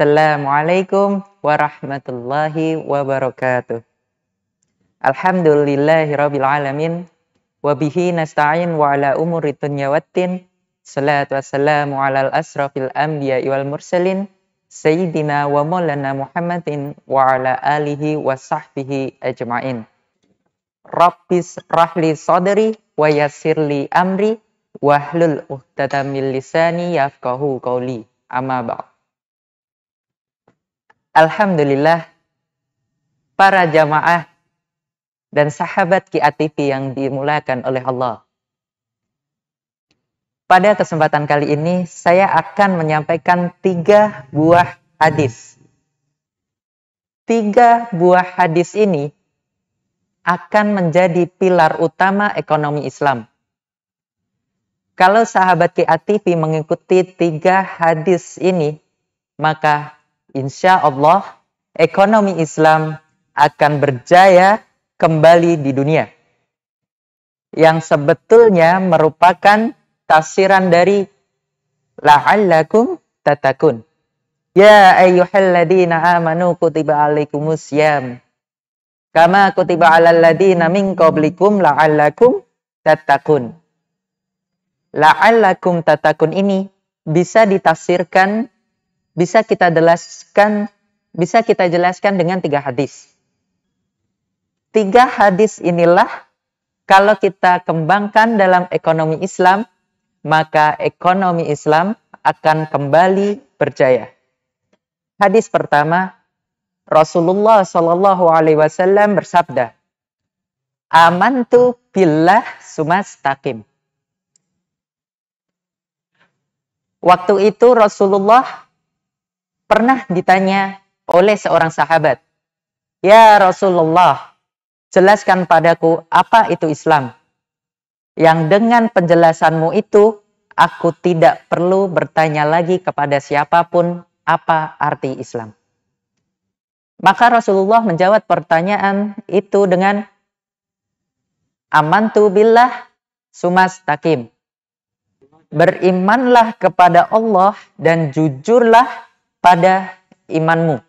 Assalamualaikum warahmatullahi wabarakatuh. Alhamdulillahirabbil alamin wa bihi nasta'in wa ala umuri dunya waddin. Salatu wassalamu alal asrafil anbiya'i wal mursalin sayyidina wa maulana Muhammadin wa ala alihi wa sahbihi ajma'in. Rabbis rahli sadri wa yassirli amri wahlul 'uqdatam min lisani yafqahu qawli. Amma ba'd. Alhamdulillah, para jamaah dan sahabat QIA TV yang dimuliakan oleh Allah. Pada kesempatan kali ini, saya akan menyampaikan 3 buah hadis. 3 buah hadis ini akan menjadi pilar utama ekonomi Islam. Kalau sahabat QIA TV mengikuti 3 hadis ini, maka insya Allah ekonomi Islam akan berjaya kembali di dunia. Yang sebetulnya merupakan tafsiran dari la'allakum tattaqun. Ya ayyuhalladzina amanu kutiba alaikumusiyam kama kutiba alal ladzina min qablikum la'allakum tattaqun. La'allakum tattaqun ini bisa ditafsirkan, bisa kita jelaskan dengan 3 hadis. 3 hadis inilah kalau kita kembangkan dalam ekonomi Islam, maka ekonomi Islam akan kembali berjaya. Hadis pertama, Rasulullah Shallallahu Alaihi Wasallam bersabda, "Amantu billah sumastaqim." Waktu itu Rasulullah pernah ditanya oleh seorang sahabat, "Ya Rasulullah, jelaskan padaku apa itu Islam, yang dengan penjelasanmu itu aku tidak perlu bertanya lagi kepada siapapun apa arti Islam." Maka Rasulullah menjawab pertanyaan itu dengan amantu billah sumastaqim. Berimanlah kepada Allah dan jujurlah pada imanmu.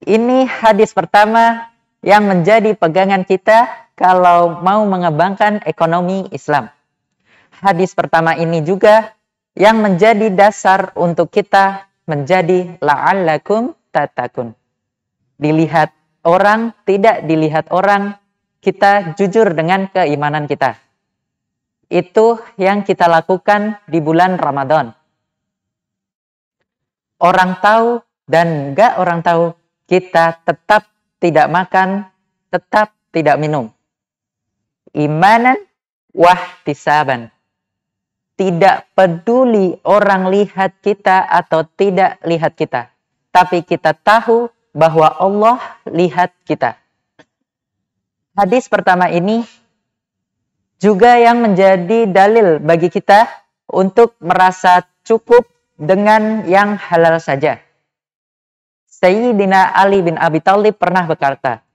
Ini hadis pertama yang menjadi pegangan kita kalau mau mengembangkan ekonomi Islam. Hadis pertama ini juga yang menjadi dasar untuk kita menjadi la'allakum tattaqun. Dilihat orang, tidak dilihat orang, kita jujur dengan keimanan kita. Itu yang kita lakukan di bulan Ramadan. Orang tahu dan enggak orang tahu, kita tetap tidak makan, tetap tidak minum. Imanan wahtisaban. Tidak peduli orang lihat kita atau tidak lihat kita. Tapi kita tahu bahwa Allah lihat kita. Hadis pertama ini juga yang menjadi dalil bagi kita untuk merasa cukup dengan yang halal saja. Sayyidina Ali bin Abi Thalib pernah berkata,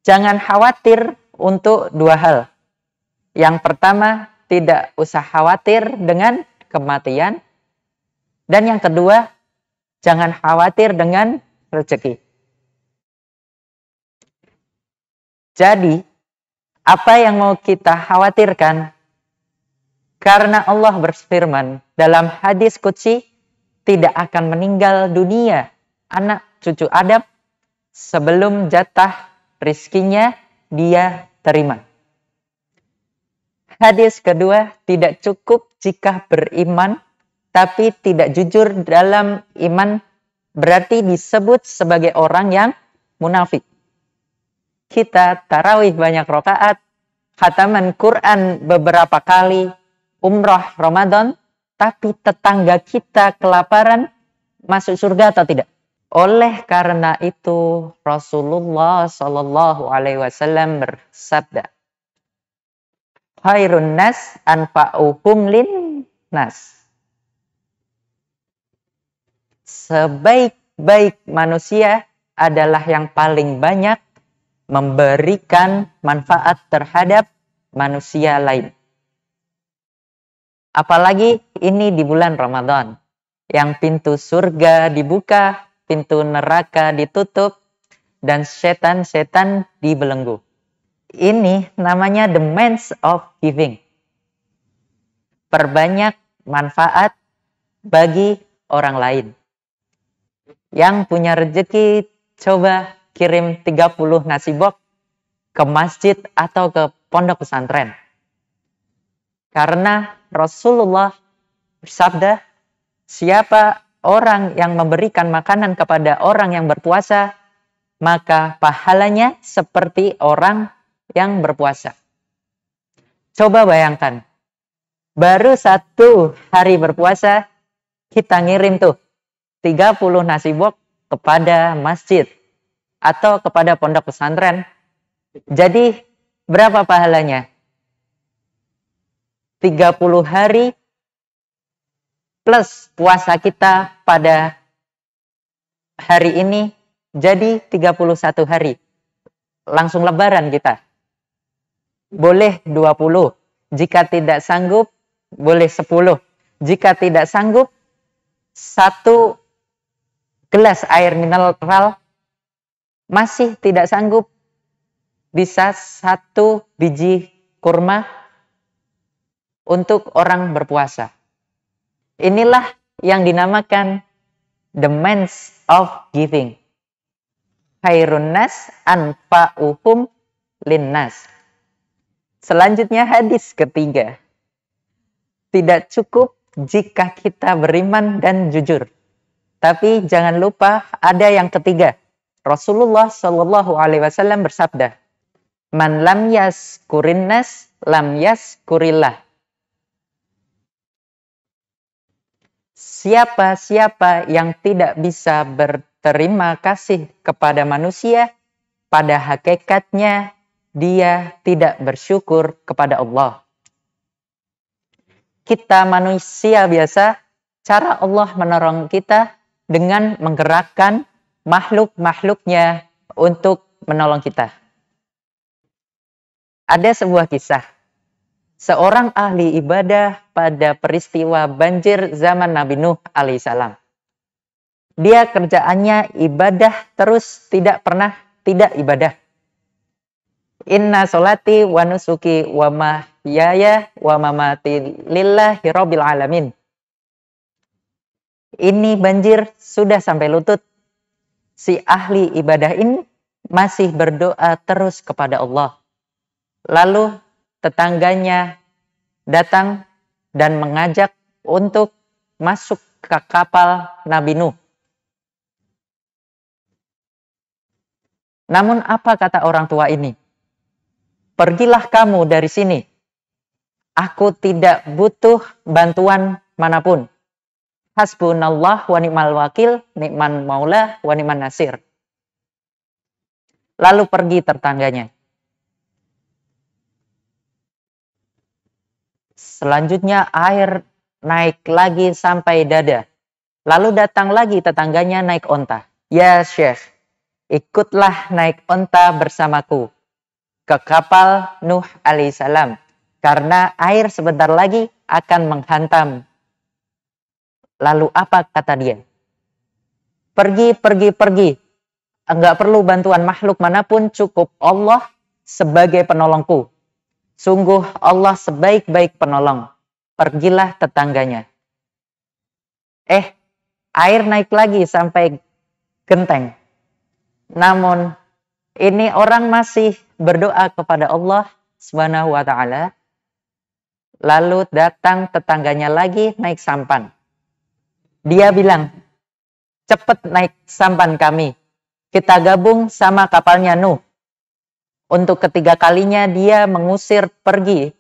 jangan khawatir untuk 2 hal. Yang pertama, tidak usah khawatir dengan kematian. Dan yang kedua, jangan khawatir dengan rezeki. Jadi, apa yang mau kita khawatirkan? Karena Allah berfirman dalam hadis qudsi, tidak akan meninggal dunia anak cucu Adam sebelum jatah rizkinya dia terima. Hadis kedua, tidak cukup jika beriman tapi tidak jujur dalam iman, berarti disebut sebagai orang yang munafik. Kita tarawih banyak rakaat, khataman Quran beberapa kali, umrah Ramadan, tapi tetangga kita kelaparan, masuk surga atau tidak? Oleh karena itu Rasulullah Shallallahu Alaihi Wasallam bersabda, khairun nas anfa'uhum lin nas. Sebaik-baik manusia adalah yang paling banyak memberikan manfaat terhadap manusia lain. Apalagi ini di bulan Ramadan. yang pintu surga dibuka, pintu neraka ditutup, dan setan-setan dibelenggu. Ini namanya the means of giving. Perbanyak manfaat bagi orang lain. Yang punya rezeki, coba kirim 30 nasi box ke masjid atau ke pondok pesantren. Karena Rasulullah bersabda, siapa orang yang memberikan makanan kepada orang yang berpuasa, maka pahalanya seperti orang yang berpuasa. Coba bayangkan, baru 1 hari berpuasa, kita ngirim tuh 30 nasi box kepada masjid atau kepada pondok pesantren. Jadi berapa pahalanya? 30 hari plus puasa kita pada hari ini, jadi 31 hari. Langsung lebaran kita. Boleh 20. Jika tidak sanggup, boleh 10. Jika tidak sanggup, 1 gelas air mineral. Masih tidak sanggup, bisa 1 biji kurma untuk orang berpuasa. Inilah yang dinamakan the means of giving. Khairun nas anfa'uhum linnas. Selanjutnya hadis ketiga. Tidak cukup jika kita beriman dan jujur. Tapi jangan lupa ada yang ketiga. Rasulullah Shallallahu Alaihi Wasallam bersabda, "Man lam yaskurin nas, lam yaskurillah." Siapa-siapa yang tidak bisa berterima kasih kepada manusia, pada hakikatnya dia tidak bersyukur kepada Allah. Kita manusia biasa, cara Allah menolong kita dengan menggerakkan makhluk-makhluknya untuk menolong kita. Ada sebuah kisah. Seorang ahli ibadah pada peristiwa banjir zaman Nabi Nuh alaihissalam. Dia kerjaannya ibadah terus, tidak pernah tidak ibadah. Inna sholati wa nusuki wa mahyaya wa mamati lillahi rabbil alamin. Ini banjir sudah sampai lutut. Si ahli ibadah ini masih berdoa terus kepada Allah. Lalu tetangganya datang dan mengajak untuk masuk ke kapal Nabi Nuh. Namun apa kata orang tua ini? Pergilah kamu dari sini. Aku tidak butuh bantuan manapun. Hasbunallah wa ni'mal wakil, ni'man maula wa ni'man nasir. Lalu pergi tetangganya. Selanjutnya air naik lagi sampai dada. Lalu datang lagi tetangganya naik onta. Ya Syekh, ikutlah naik onta bersamaku ke kapal Nuh alaihissalam. Karena air sebentar lagi akan menghantam. Lalu apa kata dia? Pergi. Enggak perlu bantuan makhluk manapun, cukup Allah sebagai penolongku. Sungguh Allah sebaik-baik penolong. Pergilah tetangganya. Air naik lagi sampai genteng. Namun ini orang masih berdoa kepada Allah Subhanahu wa taala. Lalu datang tetangganya lagi naik sampan. Dia bilang, "Cepat naik sampan kami. Kita gabung sama kapalnya Nuh." Untuk ketiga kalinya dia mengusir pergi.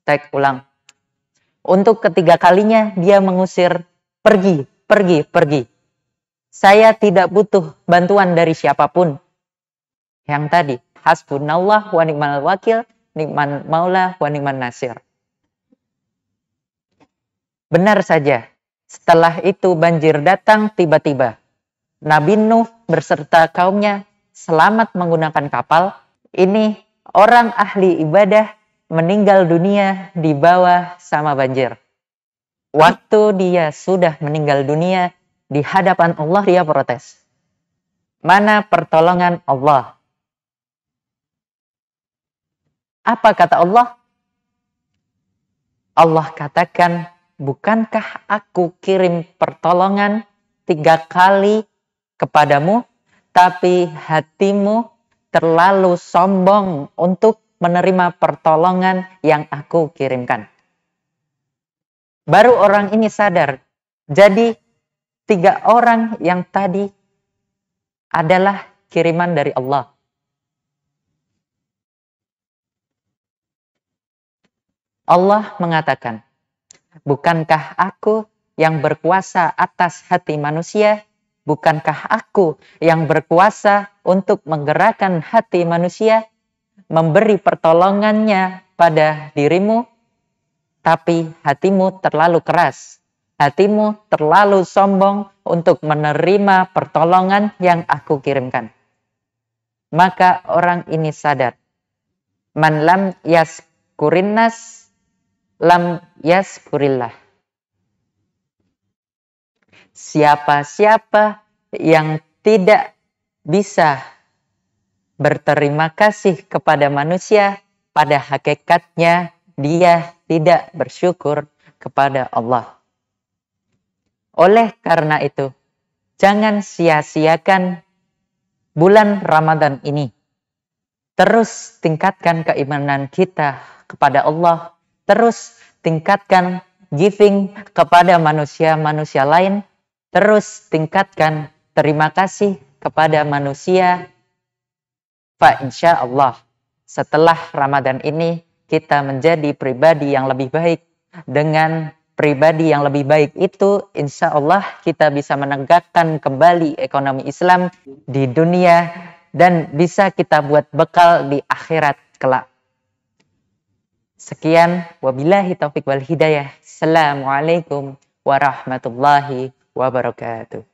Take ulang. Untuk ketiga kalinya dia mengusir pergi. Saya tidak butuh bantuan dari siapapun. Yang tadi, hasbunallah wa ni'mal wakil, ni'man maula wa ni'man nasir. Benar saja, setelah itu banjir datang tiba-tiba. Nabi Nuh berserta kaumnya selamat menggunakan kapal. Ini orang ahli ibadah meninggal dunia dibawa sama banjir. Waktu dia sudah meninggal dunia, di hadapan Allah dia protes. Mana pertolongan Allah? Apa kata Allah? Allah katakan, bukankah aku kirim pertolongan 3 kali kepadamu, tapi hatimu terlalu sombong untuk menerima pertolongan yang aku kirimkan. Baru orang ini sadar. Jadi 3 orang yang tadi adalah kiriman dari Allah. Allah mengatakan, bukankah aku yang berkuasa atas hati manusia? Bukankah aku yang berkuasa untuk menggerakkan hati manusia, memberi pertolongannya pada dirimu? Tapi hatimu terlalu keras, hatimu terlalu sombong untuk menerima pertolongan yang aku kirimkan. Maka orang ini sadar, man lam yaskurinnas lam yaskurillah. Siapa-siapa yang tidak bisa berterima kasih kepada manusia, pada hakikatnya dia tidak bersyukur kepada Allah. Oleh karena itu, jangan sia-siakan bulan Ramadan ini. Terus tingkatkan keimanan kita kepada Allah. Terus tingkatkan giving kepada manusia-manusia lain. Terus tingkatkan terima kasih kepada manusia. Fa insya Allah, setelah Ramadan ini, kita menjadi pribadi yang lebih baik. Dengan pribadi yang lebih baik itu, insya Allah kita bisa menegakkan kembali ekonomi Islam di dunia dan bisa kita buat bekal di akhirat kelak. Sekian, wabillahi taufiq wal hidayah. Assalamualaikum warahmatullahi wabarakatuh.